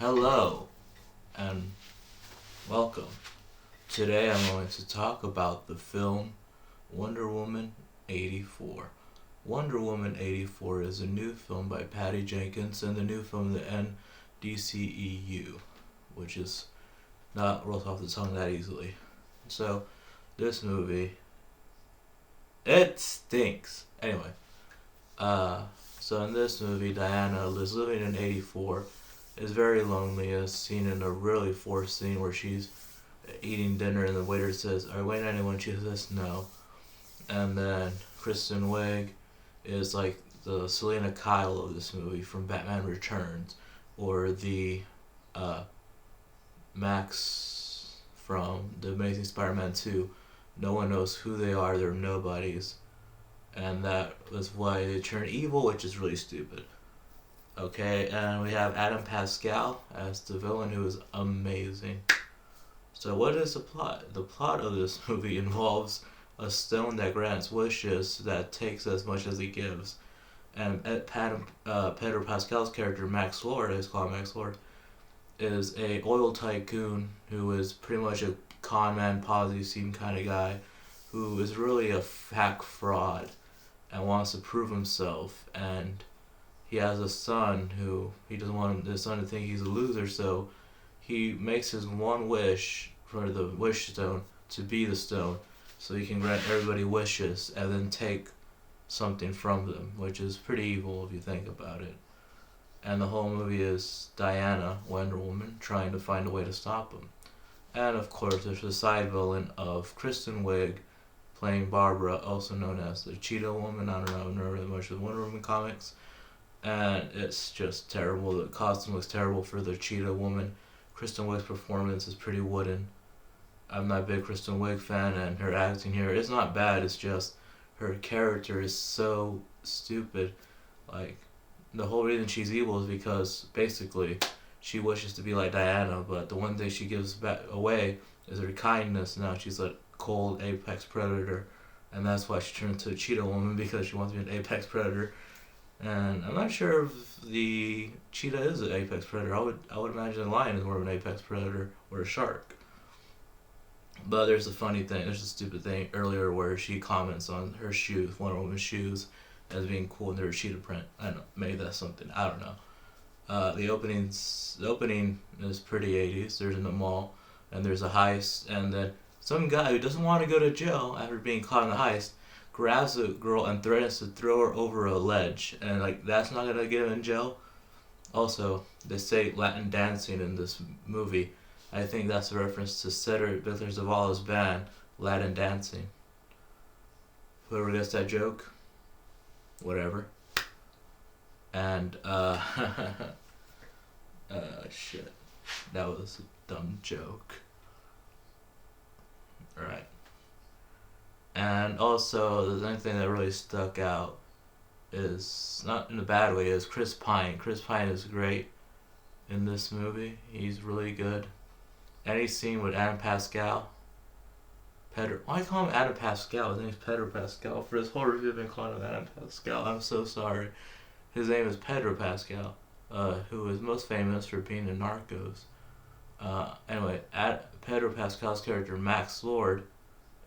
Hello and welcome. Today I'm going to talk about the film Wonder Woman 84. Wonder Woman 84 is a new film by Patty Jenkins and the new film the NDCEU, which is not rolls off the tongue that easily. So, this movie, it stinks. Anyway, uh, so in this movie, Diana is living in 84, is very lonely, as seen in a really forced scene where she's eating dinner and the waiter says, "Are you waiting on anyone?" She says, "No." And then Kristen Wiig is like the Selena Kyle of this movie from Batman Returns, or the uh, Max from The Amazing Spider-Man 2. No one knows who they are, they're nobodies. And that was why they turned evil, which is really stupid. Okay, and we have Adam Pascal as the villain, who is amazing. So, what is the plot? The plot of this movie involves a stone that grants wishes that takes as much as it gives. And Pedro Pascal's character, Max Lord, is called Max Lord, is a oil tycoon who is pretty much a con man, Ponzi scheme kind of guy, who is really a hack fraud and wants to prove himself. And he has a son who he doesn't want his son to think he's a loser, so he makes his one wish for the wish stone to be the stone, so he can grant everybody wishes and then take something from them, which is pretty evil if you think about it. And the whole movie is Diana, Wonder Woman, trying to find a way to stop him. And of course, there's the side villain of Kristen Wiig playing Barbara, also known as the Cheetah Woman. I don't know really much of the Wonder Woman comics. And it's just terrible. The costume looks terrible for the Cheetah Woman. Kristen Wiig's performance is pretty wooden. I'm not a big Kristen Wiig fan, and her acting here is not bad. It's just her character is so stupid. Like, the whole reason she's evil is because basically she wishes to be like Diana, but the one thing she gives back away is her kindness. Now she's a cold apex predator, and that's why she turned into a Cheetah Woman, because she wants to be an apex predator. And I'm not sure if the cheetah is an apex predator. I would imagine a lion is more of an apex predator, or a shark. But there's a funny thing, there's a stupid thing earlier where she comments on her shoes, Wonder Woman's shoes, as being cool and they're a cheetah print. I don't know, maybe that's something. I don't know. The opening is pretty 80s. There's in the mall, and there's a heist, and then some guy who doesn't want to go to jail after being caught in the heist grabs a girl and threatens to throw her over a ledge, and like that's not gonna get him in jail. Also, they say Latin dancing in this movie. I think that's a reference to Cedric Victor Zavala's band, Latin Dancing. Whoever gets that joke, whatever. And shit, that was a dumb joke. Alright. And also, the only thing that really stuck out is, not in a bad way, is Chris Pine. Chris Pine is great in this movie. He's really good. Any scene with Adam Pascal, why call him Adam Pascal? His name's Pedro Pascal. For his whole review, I've been calling him Adam Pascal. I'm so sorry. His name is Pedro Pascal, who is most famous for being in Narcos. Anyway, Pedro Pascal's character, Max Lord,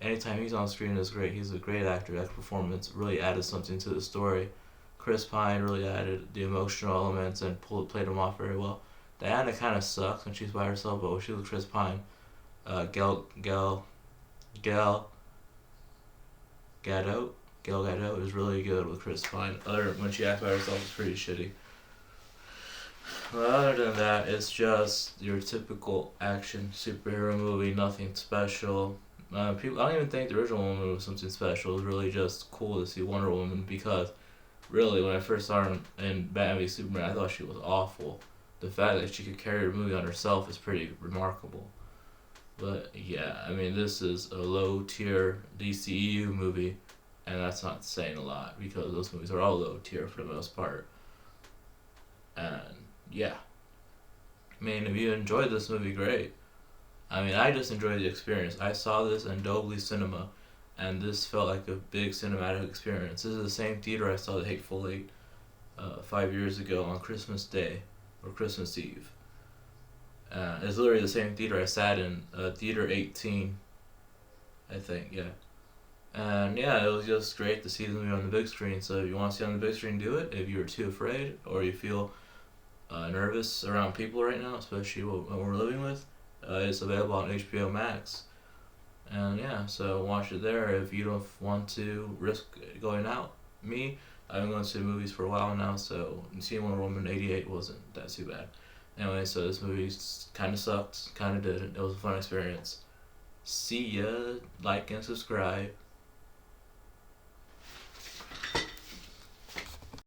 anytime he's on screen is great. He's a great actor. That performance really added something to the story. Chris Pine really added the emotional elements and played them off very well. Diana kind of sucks when she's by herself, but when she's with Chris Pine, Gal Gadot is really good with Chris Pine. When she acts by herself, it's pretty shitty. Well, other than that, it's just your typical action superhero movie. Nothing special. I don't even think the original Wonder Woman was something special. It was really just cool to see Wonder Woman, because really, when I first saw her in Batman v Superman, I thought she was awful. The fact that she could carry a movie on herself is pretty remarkable. But yeah, I mean, this is a low tier DCEU movie, and that's not saying a lot, because those movies are all low tier for the most part. And yeah, I mean, if you enjoyed this movie, great. I mean, I just enjoyed the experience. I saw this in Dolby Cinema, and this felt like a big cinematic experience. This is the same theater I saw The Hateful Eight 5 years ago on Christmas Day, or Christmas Eve. It's literally the same theater I sat in, Theater 18, I think, yeah. And yeah, it was just great to see the movie on the big screen. So if you want to see it on the big screen, do it. If you're too afraid or you feel nervous around people right now, especially what we're living with, it's available on HBO Max. And yeah, so watch it there if you don't want to risk going out. Me, I've been going to movies for a while now, so seeing Wonder Woman 88 wasn't that too bad. Anyway, so this movie kind of sucked, kind of didn't. It was a fun experience. See ya, like and subscribe.